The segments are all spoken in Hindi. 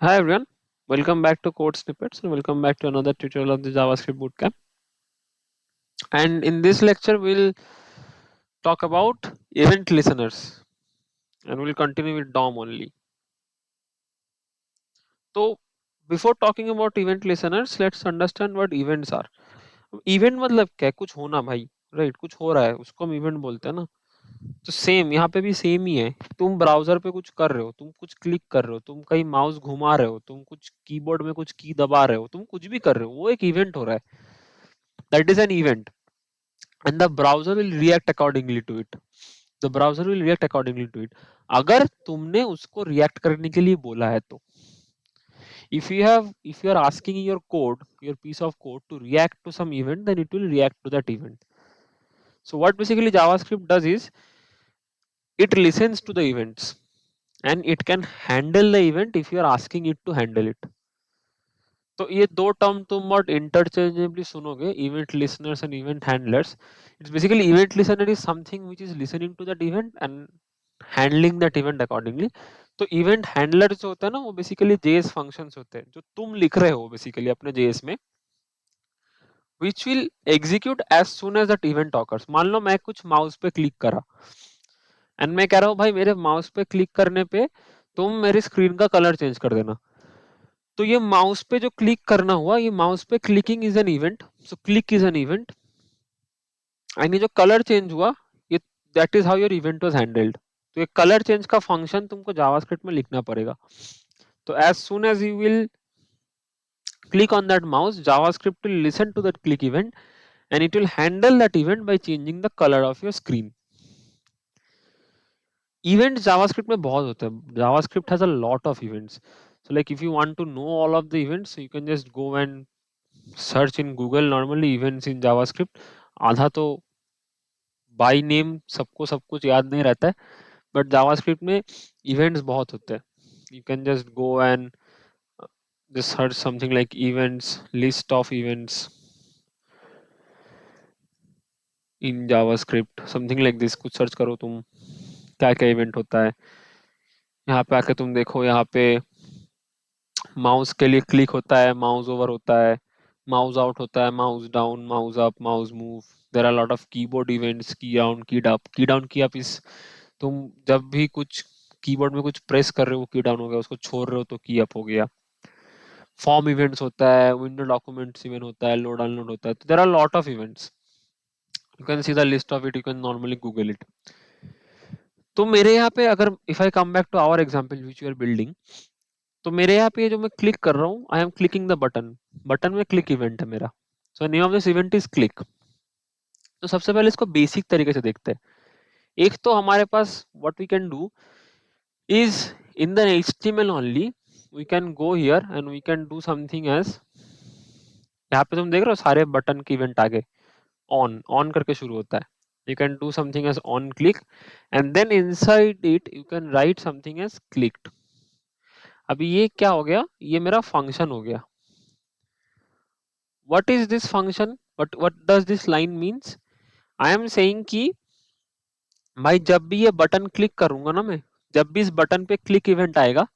Hi everyone, welcome back to Code Snippets and welcome back to another tutorial of the JavaScript Bootcamp. And in this lecture, we'll talk about event listeners and we'll continue with DOM only. So, before talking about event listeners, let's understand what events are. Event मतलब क्या है? कुछ होना भाई, राइट? कुछ हो रहा है, उसको हम इवेंट बोलते हैं ना. तो सेम यहाँ पे भी सेम ही है. तुम ब्राउजर पे कुछ कर रहे हो, तुम कुछ क्लिक कर रहे हो, तुम कहीं माउस घुमा रहे हो, तुम कुछ कीबोर्ड में कुछ की दबा रहे हो, तुम कुछ भी कर रहे हो, वो एक इवेंट हो रहा है. That is an event and the browser will react accordingly to it. The browser will react accordingly to it. अगर तुमने उसको react करने के लिए बोला है तो if you are asking your piece of code to react to some event, then it will react to that event. So what basically JavaScript does is it listens to the events and it can handle the event if you are asking it to handle it. तो ये दो टर्म तुम बहुत इंटरचेंजेबली सुनोगे, event listeners and event handlers. It's basically event listener is something which is listening to that event and handling that event accordingly. तो इवेंट हैंडलर जो होता है ना, वो बेसिकली जेएस फंक्शंस होते हैं जो तुम लिख रहे हो बेसिकली अपने जेएस में, which will execute as soon as that event occurs. मान लो मैं कुछ माउस पे क्लिक करा एंड मैं कह रहा हूँ भाई मेरे माउस पे क्लिक करने पे तुम मेरी स्क्रीन का कलर चेंज कर देना. तो ये माउस पे जो क्लिक करना हुआ, ये माउस पे clicking is an event. So click is an event and ये जो कलर चेंज हुआ, ये that is how your event was handled. तो ये कलर चेंज का फंक्शन तुमको जावास्क्रिप्ट में लिखना पड़ेगा. तो as soon as you will click on that mouse, JavaScript will listen to that click event and it will handle that event by changing the color of your screen. Events JavaScript में बहुत होते हैं. JavaScript has a lot of events. So like if you want to know all of the events, you can just go and search in Google normally events in JavaScript. आधा तो बाय नेम सबको सब कुछ याद नहीं रहता है, बट जावास्क्रिप्ट में इवेंट्स बहुत होते हैं. You can just go and just search something like events, list of events in JavaScript, something like this. कुछ सर्च करो तुम, क्या क्या इवेंट होता है. यहाँ पे आके तुम देखो, यहाँ पे माउस के लिए क्लिक होता है, माउस ओवर होता है, माउस आउट होता है, mouse down, mouse up, mouse move. There are lot of keyboard events, key down, key down, key up इस, तुम जब भी कुछ कीबोर्ड में कुछ प्रेस कर रहे हो, की डाउन हो गया, उसको छोड़ रहे हो तो की अप हो गया. फॉर्म इवेंट्स होता है, विंडो डॉक्यूमेंट्स इवेंट होता है, लोड अनलोड होता है. तो there are lot of events. You can see the list of it, you can normally Google it. तो मेरे यहाँ पे अगर if I come back to our example which you are building, तो मेरे यहाँ पे जो मैं क्लिक कर रहा हूँ, I am clicking the button. Button में क्लिक इवेंट है मेरा. So name of this event is click. तो सबसे पहले इसको बेसिक तरीके से देखते हैं. एक तो हमारे पास what we can do is in the HTML only we can go here and we can do something as, यहाँ पे तुम देख रहे हो सारे बटन के इवेंट आगे ऑन ऑन करके शुरू होता है. You can do something as on click and then inside it you can write something as clicked. अभी ये क्या हो गया, ये मेरा फंक्शन हो गया. What is this function, what does this line means? I am saying कि भाई जब भी ये बटन क्लिक करूंगा ना मैं, जब भी इस बटन पे क्लिक इवेंट आएगा,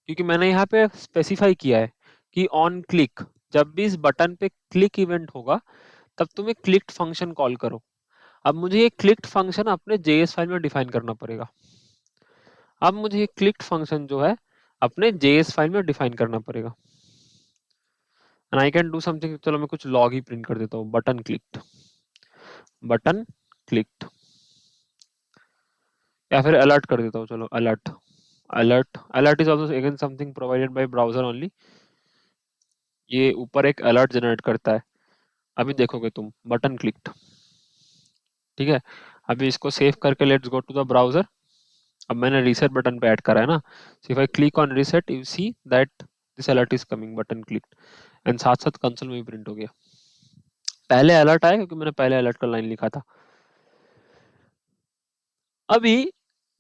क्योंकि मैंने यहाँ पे स्पेसिफाई किया है कि ऑन क्लिक, जब भी इस बटन पे क्लिक इवेंट होगा तब तुम्हें क्लिक्ड फंक्शन कॉल करो. अब मुझे ये क्लिक्ड फंक्शन अपने जेएस फाइल में डिफाइन करना पड़ेगा. अब मुझे ये क्लिक्ड फंक्शन जो है अपने जेएस फाइल में डिफाइन करना पड़ेगा. And I can do something, चलो मैं कुछ लॉग ही प्रिंट कर देता हूँ, बटन क्लिक्ड, बटन क्लिक्ड, या फिर अलर्ट कर देता हूँ, चलो alert. Alert is also again something provided by browser only. ये ऊपर एक अलर्ट जनरेट करता है. अभी देखोगे तुम बटन क्लिक्ड, ठीक है. अभी इसको सेव करके let's go to the browser. अब मैंने रीसेट बटन पे ऐड करा है ना, so if I click on reset you see that this alert is coming, button clicked. And साथ साथ कंसोल में भी प्रिंट हो गया. पहले अलर्ट आया क्योंकि मैंने पहले अलर्ट का लाइन लिखा था. अभी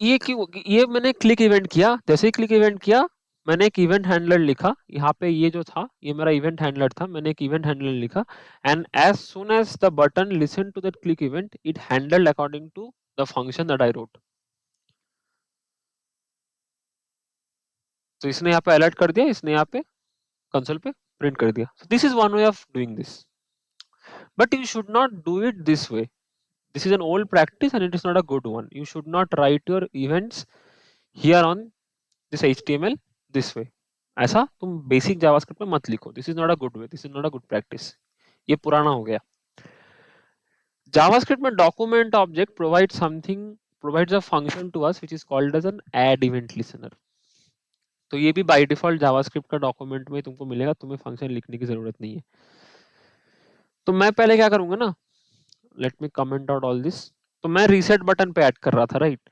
ये क्यों, ये मैंने क्लिक इवेंट किया, जैसे ही क्लिक इवेंट किया मैंने एक इवेंट हैंडलर लिखा. यहाँ पे ये जो था ये मेरा इवेंट हैंडलर था, मैंने एक इवेंट हैंडलर लिखा. And as soon as the button listen to that click event it handled according to the function that I wrote. तो इसने यहाँ पे अलर्ट कर दिया, इसने यहाँ पे कंसोल पे प्रिंट कर दिया. So this is one way of doing this, but you should not do it this way. This is an old practice and it is not a good one. You should not write your events here on this HTML this way. ऐसा तुम बेसिक जावास्क्रिप्ट में मत लिखो. This is not a good way. This is not a good practice. ये पुराना हो गया. JavaScript में document object provides a function to us which is called as an add event listener. तो ये भी बाय डिफॉल्ट जावास्क्रिप्ट का डॉक्यूमेंट में तुमको मिलेगा, तुम्हें फंक्शन लिखने की जरूरत नहीं है. तो मैं पहले क्या करूंगा ना, let me comment out all this. तो मैं रीसेट बटन पे ऐड कर रहा था, राइट.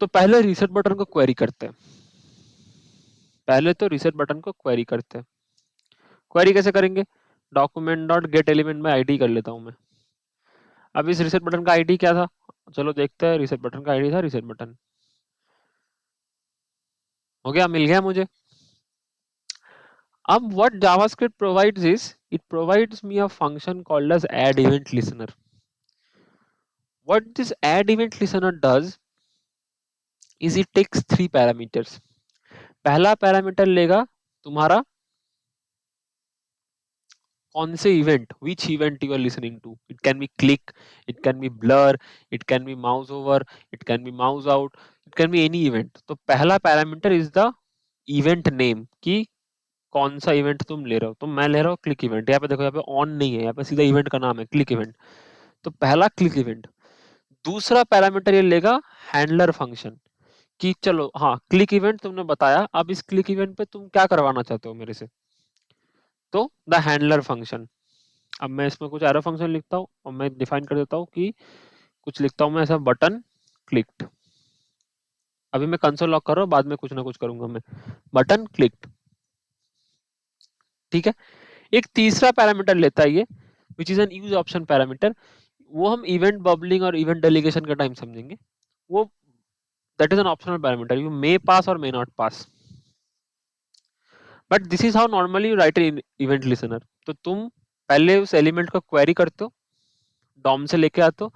तो पहले रीसेट बटन को क्वेरी करते हैं. पहले तो रीसेट बटन को क्वेरी करते हैं. क्वेरी कैसे करेंगे? डॉक्यूमेंट डॉट गेट एलिमेंट में आईडी कर लेता हूं मैं. अब इस रीसेट बटन का आईडी क्या था, चलो देखते हैं. रीसेट बटन का आईडी था रीसेट बटन. हो गया, मिल गया मुझे. अब what JavaScript provides is it provides me a function called as add event listener. What this add event listener does is it takes 3 parameters. पहला पैरामीटर लेगा तुम्हारा कौन से event, which event you are listening to. It can be click, it can be blur, it can be mouse over, it can be mouse out, it can be any event. तो पहला parameter is the event name कि कौन सा इवेंट तुम ले रहे हो. तो मैं ले रहा हूँ क्लिक इवेंट. यहाँ पे देखो, यहाँ पे ऑन नहीं है, यहाँ पे सीधा इवेंट का नाम है क्लिक इवेंट. तो पहला क्लिक इवेंट. दूसरा पैरामीटर ये लेगा हैंडलर फंक्शन कि चलो हाँ क्लिक इवेंट तुमने बताया, अब इस क्लिक इवेंट पे तुम क्या करवाना चाहते हो मेरे से. तो द हैंडलर फंक्शन. अब मैं इसमें कुछ एरो फंक्शन लिखता हूँ और मैं डिफाइन कर देता हूँ कि कुछ लिखता हूँ मैं ऐसा, बटन क्लिक्ड. अभी मैं कंसोल लॉक कर रहा हूँ, बाद में कुछ ना कुछ करूंगा मैं. बटन क्लिक्ड, ठीक है. एक तीसरा पैरामीटर लेता है ये, which is an use option parameter. वो हम इवेंट बबलिंग और इवेंट डेलीगेशन का टाइम समझेंगे. वो that is an optional parameter. You may pass or may not pass, but this is how normally you write an event listener. तो तुम पहले उस एलिमेंट को क्वेरी करते हो, डॉम से लेके आते हो.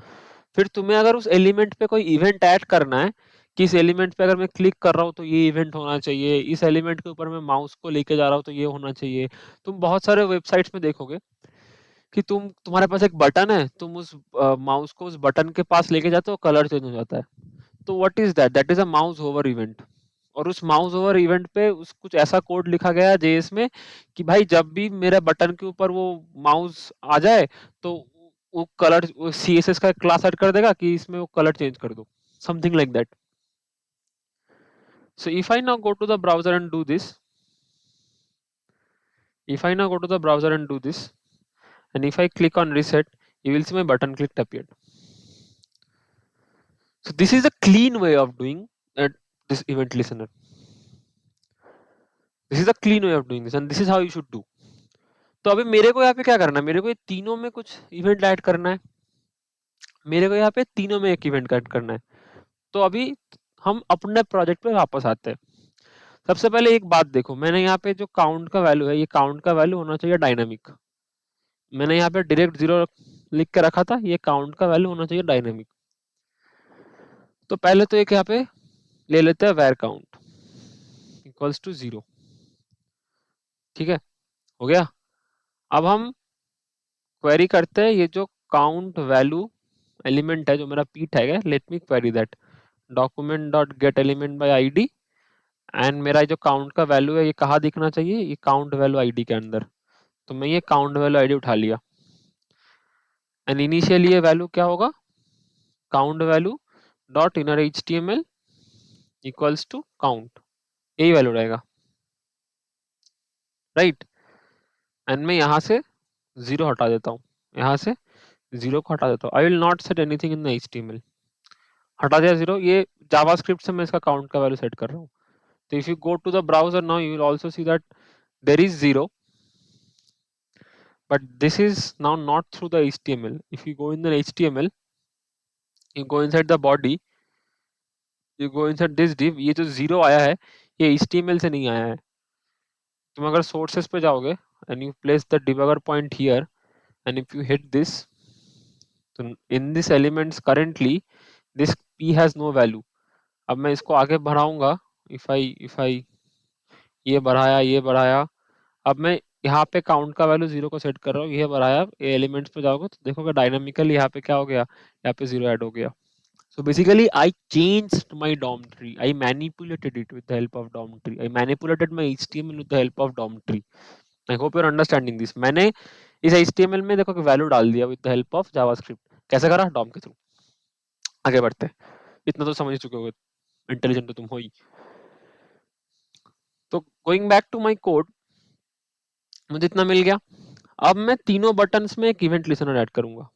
फिर तुम्हें अगर उस एलिमेंट पे कोई इवेंट ऐड करना है कि इस एलिमेंट पे अगर मैं क्लिक कर रहा हूँ तो ये इवेंट होना चाहिए, इस एलिमेंट के ऊपर मैं माउस को लेके जा रहा हूँ तो ये होना चाहिए. तुम बहुत सारे वेबसाइट्स में देखोगे कि तुम्हारे पास एक बटन है, तुम उस माउस को उस बटन के पास लेके जाते हो, कलर चेंज हो जाता है. तो what is that? That is a mouse over event. और उस माउस ओवर इवेंट पे उस कुछ ऐसा कोड लिखा गया है जेएस में कि भाई जब भी मेरे बटन के ऊपर वो माउस आ जाए तो वो कलर, वो सीएसएस का क्लास ऐड कर देगा कि इसमें वो कलर चेंज कर दो, something like that. So if I now go to the browser and do this, if I now go to the browser and do this, and if I click on reset, you will see my button clicked appeared. So this is a clean way of doing this event listener. This is a clean way of doing this and this is how you should do. तो अभी मेरे को यहाँ पे क्या करना है, मेरे को ये तीनों में कुछ इवेंट ऐड करना है. मेरे को यहाँ पे तीनों में एक इवेंट ऐड करना है. तो अभी हम अपने प्रोजेक्ट पे वापस आते हैं. सबसे पहले एक बात देखो, मैंने यहाँ पे जो काउंट का वैल्यू है, ये काउंट का वैल्यू होना चाहिए डायनामिक. मैंने यहाँ पे डायरेक्ट 0 लिख के रखा था, ये काउंट का वैल्यू होना चाहिए डायनामिक. तो पहले तो एक यहाँ पे ले लेते हैं वैर काउंट इक्वल्स टू 0. ठीक है, हो गया. अब हम क्वेरी करते हैं ये जो काउंट वैल्यू एलिमेंट है जो मेरा पी टैग है, let me query that document dot gate element by ID. And मेरा जो काउंट का वैल्यू है ये कहाँ दिखना चाहिए, ये काउंट वैल्यू आईडी के अंदर. तो मैं ये काउंट वैल्यू आईडी उठा लिया. एंड इनिशियली ये वैल्यू क्या होगा, count value dot inner HTML equals to count, यही वैल्यू रहेगा, राइट. एंड मैं यहाँ से 0 हटा देता हूँ, यहाँ से 0 को हटा देता हूँ. I will not set anything in the HTML. हटा दिया 0. ये जावास्क्रिप्ट से मैं इसका काउंट का वैल्यू सेट कर रहा हूँ. तो if you go to the browser now you will also see that there is 0, but this is now not through the HTML. If you go in the HTML, you go inside the body, you go inside this div, ये जो 0 आया है ये HTML से नहीं आया है. तुम अगर sources पे जाओगे and you place the debugger point here and if you hit this, तो in this elements currently this p has no value. अब मैं इसको आगे बढ़ाऊंगा, if I ये बढ़ाया, ये बढ़ाया। अब मैं यहाँ पे काउंट का वैल्यू 0 को सेट कर रहा हूँ, ये बढ़ाया। ये एलिमेंट्स पे जाओगे तो देखोगे डायनामिकली यहाँ पे क्या हो गया, यहाँ पे 0 ऐड हो गया। So basically, I changed my DOM tree. I manipulated it with the help of DOM tree. I manipulated my HTML with the help of DOM tree. I hope you're understanding this. मैंने इस HTML में देखो कि वैल्यू डाल दिया with the help of JavaScript. कैसे करा? DOM के थ्रू। आगे बढ़ते हैं। इतना तो समझ चुके हो, इंटेलिजेंट तो तुम हो ही। तो going back to my code, मुझे इतना मिल गया। अब मैं तीनों बटन्स में एक इवेंट लिसनर ऐड करूंगा।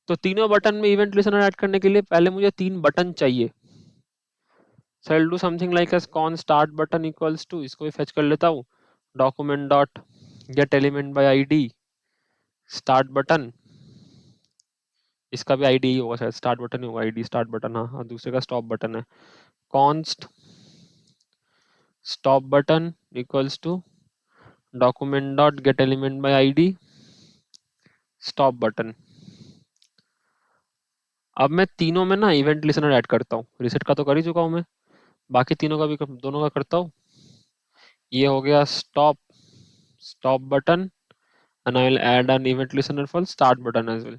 तो तीनों बटन में इवेंट लिसनर ऐड करने के लिए पहले मुझे 3 बटन चाहिए। So I'll do something like as con start button equals to, इसको भी fetch कर लेता हूँ, document dot get element by id start button, इसका भी id ही होगा शायद, start button ही होगा, id start button, हाँ हाँ, दूसरे का stop button है। const stop button equals to document dot get element by id stop button। अब मैं तीनों में ना इवेंट लिसनर ऐड करता हूँ। रिसेट का तो कर ही चुका हूँ मैं, बाकी तीनों का भी दोनों का करता हूँ। ये हो गया stop stop button and I will add an event listener for start button as well.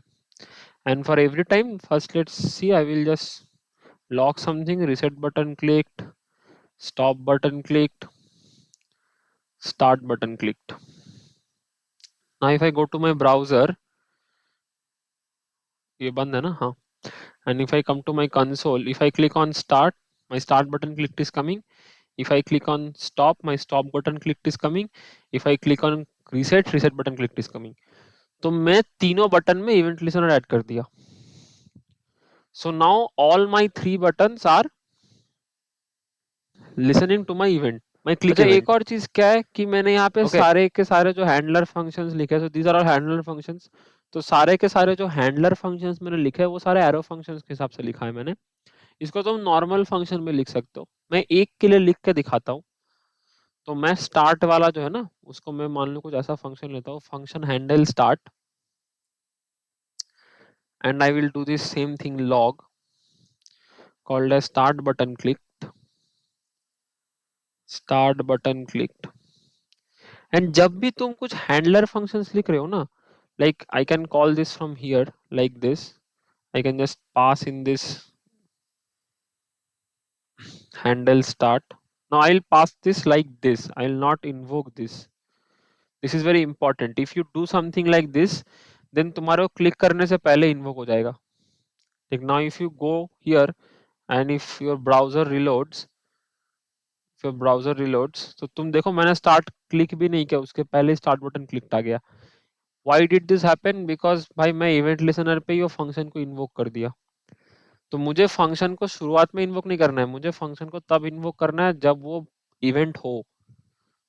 And for every time, first let's see, I will just log something, reset button clicked, stop button clicked, start button clicked. Now if I go to my browser, ये बंद है ना, हाँ, and if I come to my console, if I click on start, my start button clicked is coming. If I click on stop, my stop button clicked is coming. If I click on reset, reset button clicked is coming. तो मैं तीनों बटन में इवेंट लिसनर ऐड कर दिया। So now all my 3 buttons are listening to my event, my click event. एक और चीज क्या है कि मैंने यहाँ पे सारे के सारे जो हैंडलर फंक्शंस लिखे हैं, so these are all handler functions, तो सारे के सारे जो हैंडलर फंक्शंस मैंने लिखे हैं वो सारे एरो फंक्शंस के हिसाब से लिखा है मैंने। इसको तुम नॉर्मल फंक्शन में लिख सकते हो, मैं एक के लिए लिख के दिखाता हूँ। तो मैं स्टार्ट वाला जो है ना, उसको मैं मान लो कुछ ऐसा फंक्शन लेता हूँ, function handle start, and I will do this same thing log called as start button click, start button click. And जब भी तुम कुछ हैंडलर फंक्शंस लिख रहे हो ना, like I can call this from here like this, I can just pass in this handle start. Now I'll pass this like this, I'll not invoke this. This is very important. If you do something like this, then तुम्हारे को क्लिक करने से पहले इन्वोक हो जाएगा। like now if you go here and if your browser reloads, तो तुम देखो मैंने स्टार्ट क्लिक भी नहीं किया, उसके पहले स्टार्ट बटन क्लिक आ गया। Why did this happen? Because भाई मैं इवेंट लिसनर पे ही वो फंक्शन को इन्वोक कर दिया। तो मुझे फंक्शन को शुरुआत में इन्वोक नहीं करना है, मुझे फंक्शन को तब इन्वोक करना है जब वो इवेंट हो।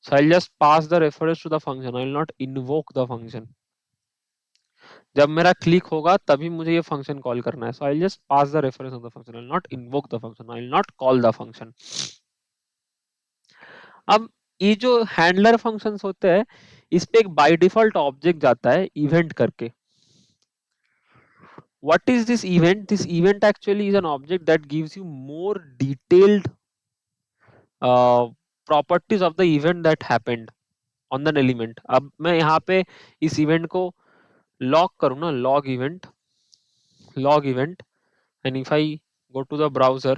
So I'll just pass the reference to the function, I will not invoke the function. जब मेरा क्लिक होगा तभी मुझे ये फंक्शन कॉल करना है। So I'll just pass the reference of the function, I will not invoke the function, I will not call the function. अब ये जो हैंडलर फंक्शंस होते हैं, इस पे एक बाय डिफॉल्ट ऑब्जेक्ट जाता है इवेंट करके। What is this event? This event actually is an object that gives you more detailed properties of the event that happened on an element. अब मैं यहाँ पे इस event को log करूँ ना, log event, and if I go to the browser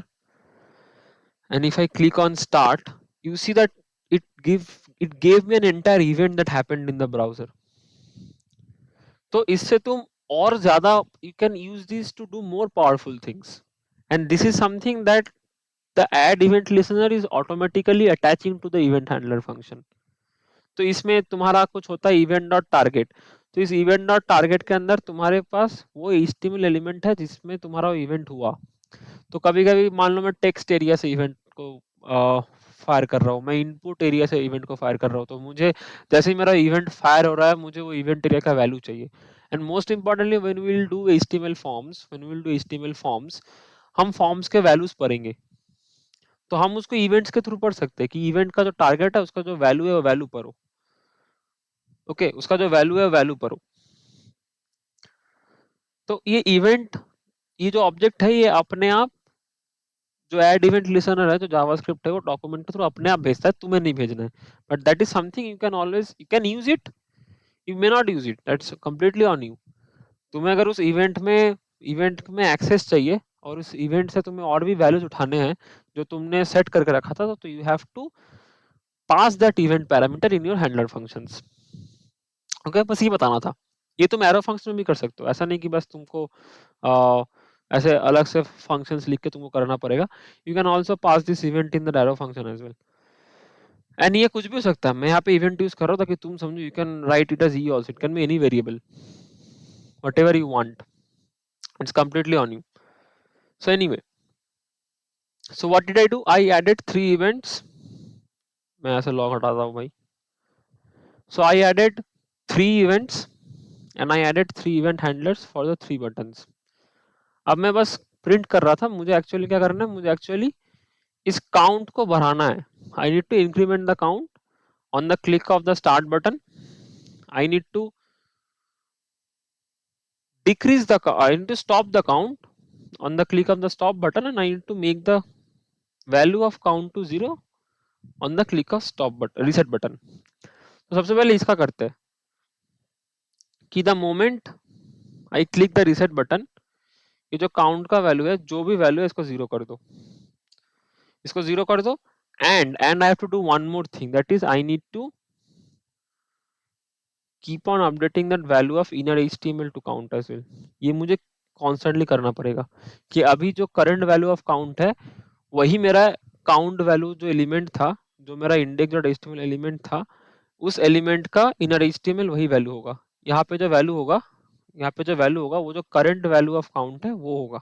and if I click on start, you see that it gave me an entire event that happened in the browser. तो इससे तुम और ज्यादा you can use this to do more powerful things, and this is something that the add event listener is automatically attaching to the event handler function. तो इसमें तुम्हारा कुछ होता है event dot target, तो इस event dot target के अंदर तुम्हारे पास वो HTML एलिमेंट है जिसमें तुम्हारा इवेंट हुआ। तो कभी कभी मान लो मैं टेक्स्ट एरिया से इवेंट को फायर कर रहा हूँ, मैं इनपुट एरिया से इवेंट को फायर कर रहा हूँ, तो मुझे जैसे ही मेरा इवेंट फायर हो रहा है मुझे वो इवेंट एरिया का वैल्यू चाहिए। And most importantly when we will do HTML forms, हम फॉर्म्स के वैल्यूज पढ़ेंगे, तो हम उसको इवेंट्स के थ्रू पढ़ सकते हैं कि इवेंट का जो टारगेट है उसका जो वैल्यू है वो वैल्यू पढ़ो। ओके, उसका जो वैल्यू है वैल्यू पढ़ो। तो ये इवेंट, ये जो ऑब्जेक्ट है ये अपने आप जो ऐड इवेंट लिसनर है, जो जावास्क्रिप्ट है, वो डॉक्यूमेंट के थ्रू अपने आप भेजता है, तुम्हें नहीं भेजना है, but that is something you can always, you can use it, you may not use it, that's completely on you. तुम्हें अगर उस इवेंट में एक्सेस चाहिए और उस इवेंट से तुम्हें और भी वैल्यूज उठाने हैं जो तुमने सेट करके रखा था, तो you have to pass that event parameter in your handler functions. Okay, बस ये बताना था। ये तुम एरो फंक्शन में भी कर सकते हो, ऐसा नहीं कि बस तुमको अ, ऐसे अलग से फंक्शंस लिख के तुमको करना पड़ेगा। You can also pass this event in the arrow function as well. And ये कुछ भी हो सकता है, मैं यहाँ पे इवेंट यूज कर रहा हूँ ताकि तुम समझो, you can write it as e also, it can be any variable, whatever you want, it's completely on you. So anyway, so what did I do? I added 3 events. मैं ऐसे लॉग हटाता हूँ भाई. So I added 3 events and I added 3 event handlers for the 3 buttons. अब मैं बस प्रिंट कर रहा था, मुझे एक्चुअली क्या करना है, मुझे एक्चुअली इस काउंट को बढ़ाना है. I need to increment the count on the click of the start button. I need to decrease the I need to stop the count on the click of the stop button, and I need to make the value of count to 0 on the click of stop button, reset button. तो सबसे पहले इसका करते हैं कि the moment I click the reset button, ये जो काउंट का वैल्यू है, जो भी वैल्यू है, इसको 0 कर दो, इसको 0 कर दो. And I have to do one more thing, that is I need to keep on updating that value of inner HTML to count as well. ये मुझे कॉन्स्टेंटली करना पड़ेगा कि अभी जो करंट वैल्यू ऑफ काउंट है वही मेरा काउंट वैल्यू जो एलिमेंट था, जो मेरा index.html एलिमेंट था, उस एलिमेंट का इनर HTML वही वैल्यू होगा. यहाँ पे जो वैल्यू होगा, यहाँ पे जो वैल्यू होगा, वो जो करंट वैल्यू ऑफ काउंट है वो होगा.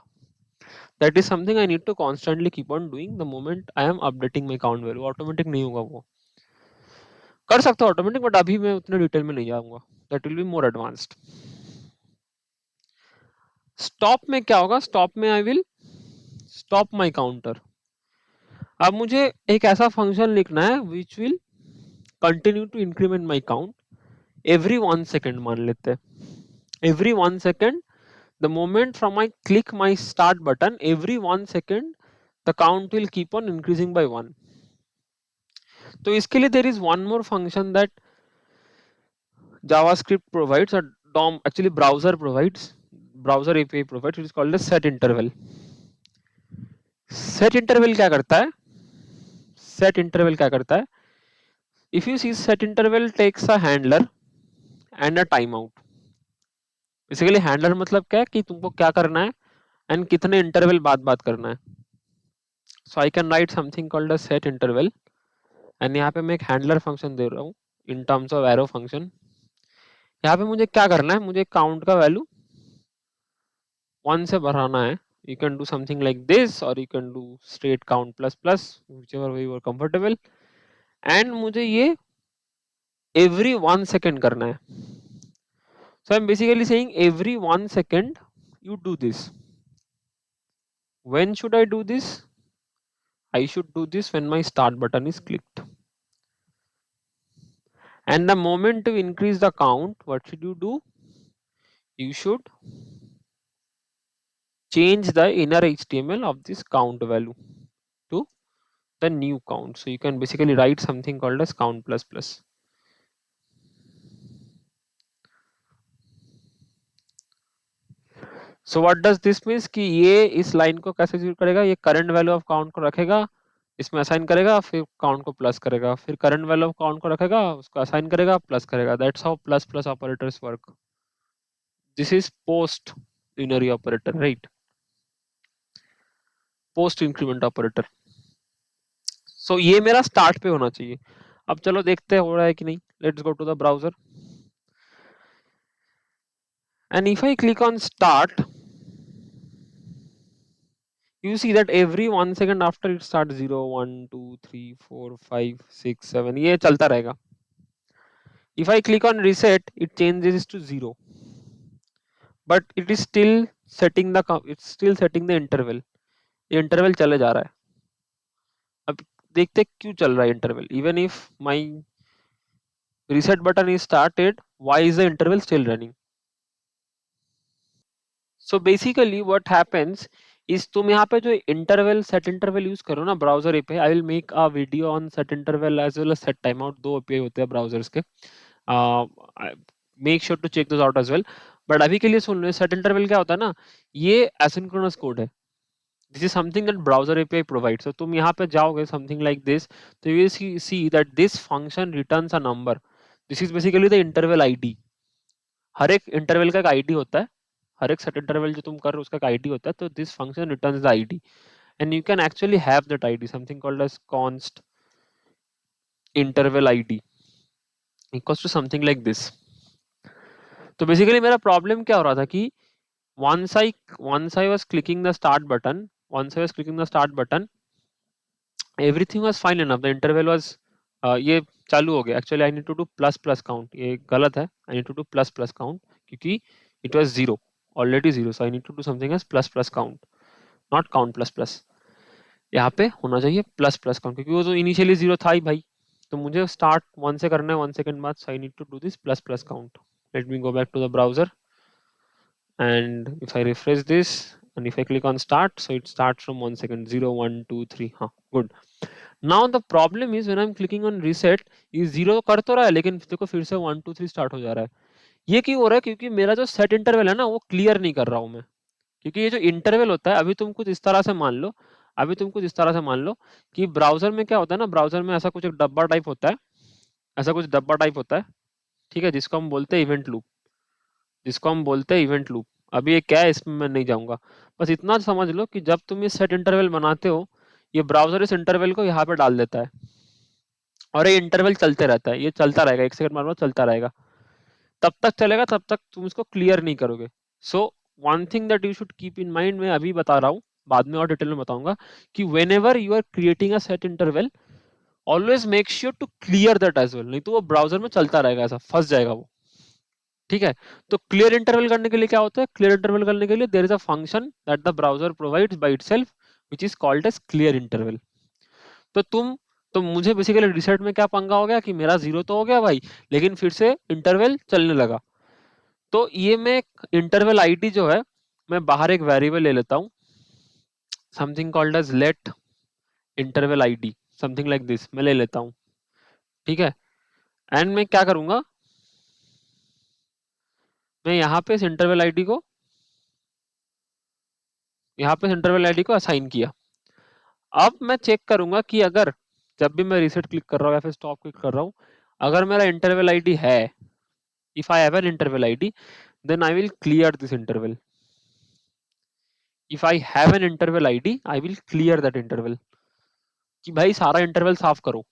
That is something I need to constantly keep on doing the moment I am updating my count value. Automatic नहीं होगा, वो कर सकते हो ऑटोमेटिक, बट अभी मैं उतने डिटेल में नहीं जाऊंगा, that will be more advanced. Stop में क्या होगा, स्टॉप में I will stop my counter. अब मुझे एक ऐसा फंक्शन लिखना है which will continue to increment my count every 1 second. मान लेते हैं every 1 second, the moment from I click my start button, every 1 second the count will keep on increasing by 1. तो इसके लिए there is one more function that JavaScript provides, or DOM actually browser API provides, it is called as set interval. set interval क्या करता है, set interval क्या करता है, if you see set interval takes a handler and a timeout. Basically handler मतलब क्या है कि तुमको क्या करना है एंड कितने इंटरवल बाद बात करना है. So I can write something called a set interval, and यहाँ पे मैं एक हैंडलर फंक्शन दे रहा हूँ in terms of arrow function. यहाँ पे मुझे क्या करना है, मुझे काउंट का वैल्यू 1 से बढ़ाना है. You can do something like this, और you can do straight count plus plus, whichever way you are comfortable. And मुझे ये every 1 second करना है. So I'm basically saying every 1 second you do this. When should I do this? I should do this when my start button is clicked. And the moment to increase the count, what should you do? You should change the inner HTML of this count value to the new count. So you can basically write something called as count plus plus. So what does this means कि ये इस लाइन को कैसे एग्जीक्यूट करेगा, ये करंट वैल्यू ऑफ काउंट को रखेगा, इसमें असाइन करेगा, फिर काउंट को प्लस करेगा, फिर करंट वैल्यू ऑफ काउंट को रखेगा, उसको असाइन करेगा, प्लस करेगा. That's how plus plus operators work. This is post unary operator, right, post increment operator. So ये मेरा स्टार्ट पे होना चाहिए. अब चलो देखते हैं हो रहा है कि नहीं. Let's go to the browser, and if I click on start, you see that every 1 second after it starts 0 1 2 3 4 5 6 7 ये चलता रहेगा. If I click on reset, it changes to 0, but it is still setting the interval. ये interval चले जा रहा है. अब देखते क्यों चल रहा है interval. Even if my reset button is started, why is the interval still running? So basically what happens इस तुम यहाँ पे जो इंटरवल सेट इंटरवल यूज करो ना browser API, I will make a video on set interval as well as set time out, दो एपीआई होते हैं ब्राउजर्स के, make sure to check those out as well. But अभी के लिए सुन लो, सेट इंटरवल क्या होता है ना, ये एसिंक्रोनस कोड है। This is something that browser API provide. So तुम यहाँ पे जाओगे समथिंग लाइक दिस, तो you see that this function returns a number. This is basically the interval ID. हर एक इंटरवल का एक आईडी होता है, हर एक सेट इंटरवल जो तुम कर रहे हो उसका एक आईडी होता है, तो this function returns the ID and you can actually have that id, something called as const interval id equals to something like this। तो बेसिकली मेरा प्रॉब्लम क्या हो रहा था कि once i once I was clicking the start button, once I was clicking the start button, everything was fine enough, the interval was ये चालू हो गया। Actually I need to do plus plus count, ये गलत है, I need to do plus plus count क्योंकि it was zero, already zero, so I need to do something as plus plus count, not count plus plus. यहाँ पे होना चाहिए प्लस प्लस काउंट क्योंकि वो तो इनिशियली जीरो था ही भाई, तो मुझे स्टार्ट वन से करना है, 1 सेकंड बाद, so I need to do this plus plus count. Let me go back to the browser and if I refresh this and if I click on start, so it starts from 1 second, 0 1 2 3, हाँ good। now the problem is when I'm clicking on reset, ये जीरो कर तो रहा है लेकिन देखो फिर से 1 2 3 स्टार्ट हो जा रहा है। ये क्यों हो रहा है? क्योंकि मेरा जो सेट इंटरवल है ना वो क्लियर नहीं कर रहा हूँ मैं। क्योंकि ये जो इंटरवल होता है, अभी तुम कुछ इस तरह से मान लो, अभी तुम कुछ इस तरह से मान लो कि ब्राउजर में क्या होता है ना, ब्राउजर में ऐसा कुछ एक डब्बा टाइप होता है, ऐसा कुछ डब्बा टाइप होता है, ठीक है, जिसको हम बोलते हैं इवेंट लूप, जिसको हम बोलते हैं इवेंट लूप। अभी ये क्या है इसमें मैं नहीं जाऊंगा, बस इतना समझ लो कि जब तुम ये सेट इंटरवल बनाते हो, ये ब्राउजर इस इंटरवल को यहाँ पे डाल देता है और ये इंटरवल चलते रहता है, ये चलता रहेगा, 1 सेकंड बाद चलता रहेगा, तब तक चलेगा, तब तक तुम इसको क्लियर नहीं करोगे। So one thing that you should keep in mind, मैं अभी बता रहा हूँ, बाद में और डिटेल में बताऊंगा, कि whenever you are creating a set interval, always make sure to clear that as well, नहीं तो वो ब्राउजर में चलता रहेगा, ऐसा फंस जाएगा वो। ठीक है, तो क्लियर इंटरवल करने के लिए क्या होता है? क्लियर इंटरवल करने के लिए there is a function that the browser provides by itself which is called as clear interval. तो मुझे बेसिकली रिसेट में क्या पंगा हो गया कि मेरा जीरो तो हो गया भाई, लेकिन फिर से इंटरवल चलने लगा। तो ये मैं इंटरवल आईडी जो है, मैं बाहर एक वेरिएबल ले लेता हूँ, something called as let interval ID, something like this मैं ले लेता हूँ। ठीक है, एंड मैं क्या करूंगा, मैं यहाँ पे इस इंटरवल आईडी को, यहाँ पे इंटरवल आईडी को असाइन किया। अब मैं चेक करूंगा कि अगर जब भी मैं रीसेट क्लिक कर रहा हूँ या फिर स्टॉप क्लिक कर रहा हूँ, अगर मेरा इंटरवल आईडी है, if I have an interval ID, then I will clear this interval. If I have an interval ID, I will clear that interval, कि भाई सारा इंटरवल साफ करो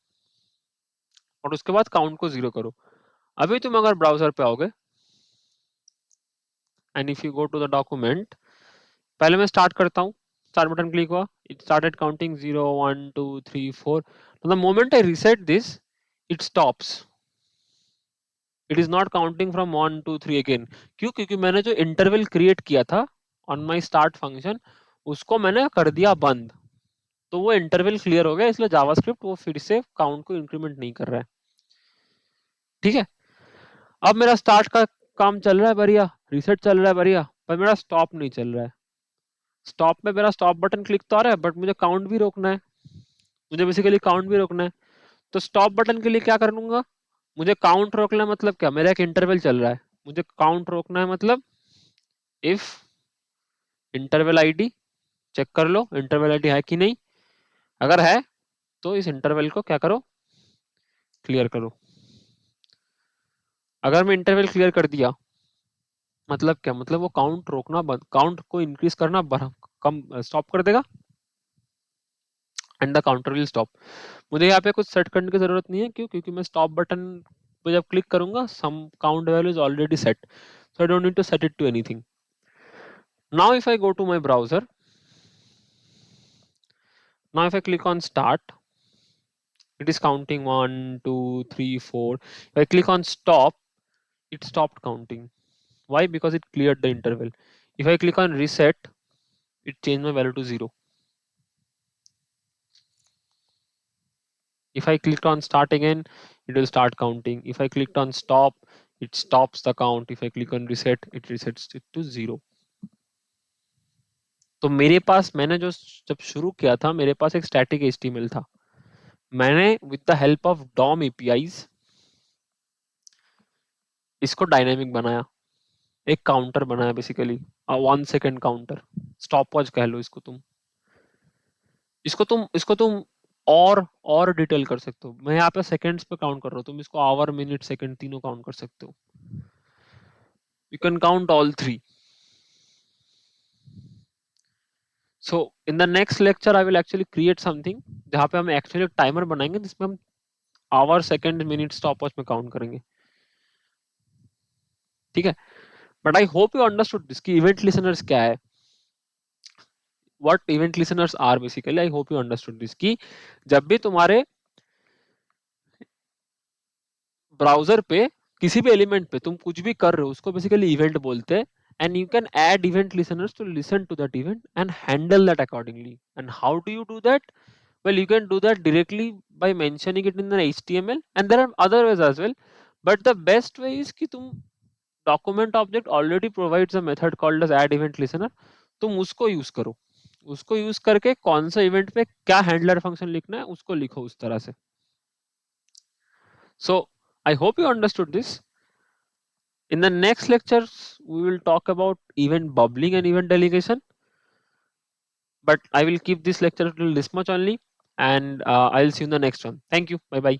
और उसके बाद काउंट को जीरो करो। अभी तुम अगर ब्राउजर पे आओगे and if you go to the document, पहले मैं स्टार्ट करता हूँ, स्टार्ट बटन क्लिक हुआ, it started counting 0 1 2 3 4। The moment I reset this, it stops, it is not counting from 1 2 3 again. क्यों? क्योंकि मैंने जो इंटरवल क्रिएट किया था ऑन माई स्टार्ट फंक्शन, उसको मैंने कर दिया बंद, तो वो इंटरवल क्लियर हो गया, इसलिए जावास्क्रिप्ट वो फिर से काउंट को इंक्रीमेंट नहीं कर रहा है। ठीक है, अब मेरा स्टार्ट का काम चल रहा है बढ़िया, रीसेट चल रहा है बढ़िया, पर मेरा स्टॉप नहीं चल रहा है। स्टॉप में मेरा स्टॉप बटन क्लिक तो आ रहा है, बट मुझे काउंट भी रोकना है, मुझे बेसिकली काउंट भी रोकना है। तो स्टॉप बटन के लिए क्या कर लूंगा, मुझे काउंट रोकना है, मतलब क्या, मेरा एक इंटरवल चल रहा है, मुझे काउंट रोकना है, मतलब इफ इंटरवल आईडी, चेक कर लो इंटरवल आईडी है कि नहीं, अगर है तो इस इंटरवल को क्या करो, क्लियर करो। अगर मैं इंटरवल क्लियर कर दिया, मतलब क्या, मतलब वो काउंट रोकना बंद, काउंट को इंक्रीज करना कम स्टॉप कर देगा and the counter will stop. मुझे यहाँ पे कुछ सेट करने की जरूरत नहीं है, क्यों? क्योंकि मैं स्टॉप बटन पे जब क्लिक करूंगा, some count value is already set, so I don't need to set it to anything. Now if I go to my browser, now if I click on start, it is counting 1 2 3 4, if I click on stop, it stopped counting. Why? Because it cleared the interval. If I click on reset, it changed my value to 0. If I clicked on start again, it will start counting. If I clicked on stop, it stops the count. If I click on reset, it resets it to 0. तो मेरे पास, मैंने जो जब शुरू किया था, मेरे पास एक स्टैटिक HTML था। मैंने with the help of DOM APIs इसको डायनेमिक बनाया, एक काउंटर बनाया basically, 1 second counter, stop watch कह लो इसको तुम। इसको तुम और डिटेल कर सकते हो। मैं यहाँ पे सेकंड्स पे काउंट कर रहा हूँ, तुम इसको आवर, मिनट, सेकंड तीनों काउंट कर सकते हो। You can count all three. So in the next lecture I will actually create something जहाँ पे हम एक्चुअली टाइमर बनाएंगे जिसमें हम hour, second, minute, stop watch में काउंट करेंगे, ठीक है। But I hope you understood this कि इवेंट लिसनर्स क्या है, what event listeners are basically. I hope you understood this कि जब भी तुम्हारे ब्राउजर पे किसी भी एलिमेंट पे तुम कुछ भी कर रहे हो उसको बेसिकली इवेंट बोलते हैं, and you can add event listeners to listen to that event and handle that accordingly. And how do you do that? Well, you can do that directly by mentioning it in the HTML, and there are other ways as well. But the best way is कि तुम document object already provides a method called as add event listener, तुम उसको यूज करो, उसको यूज करके कौन सा इवेंट पे क्या हैंडलर फंक्शन लिखना है उसको लिखो उस तरह से। So I hope you understood this. In the next lectures, we will talk about event bubbling and event delegation. But I will keep this lecture till this much only, and I'll see you in the next one. Thank you. Bye bye.